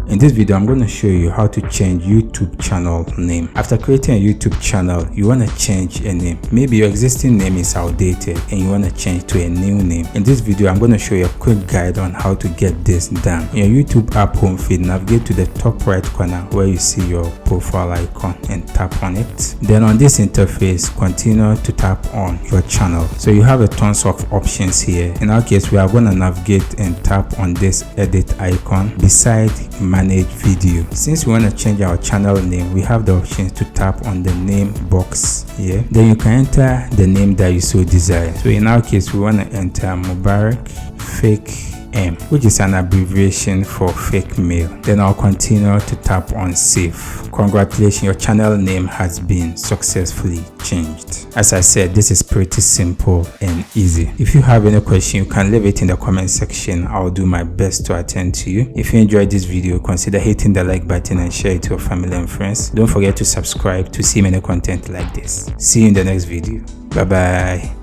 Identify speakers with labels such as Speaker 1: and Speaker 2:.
Speaker 1: In this video, I'm going to show you how to change YouTube channel name. After creating a YouTube channel, you want to change a name. Maybe your existing name is outdated and you want to change to a new name. In this video, I'm going to show you a quick guide on how to get this done. In your YouTube app home feed, navigate to the top right corner where you see your profile icon and tap on it. Then on this interface, continue to tap on your channel. So you have a tons of options here. In our case, we are going to navigate and tap on this edit icon beside manage video. Since we want to change our channel name, we have the options to tap on the name box here. Then you can enter the name that you so desire. So in our case, we want to enter Mubarick Fake M, which is an abbreviation for fake mail. Then I'll continue to tap on save. Congratulations, your channel name has been successfully changed. As I said, this is pretty simple and easy. If you have any question, you can leave it in the comment section. I'll do my best to attend to you. If you enjoyed this video, consider hitting the like button and share it to your family and friends. Don't forget to subscribe to see many content like this. See you in the next video. Bye bye.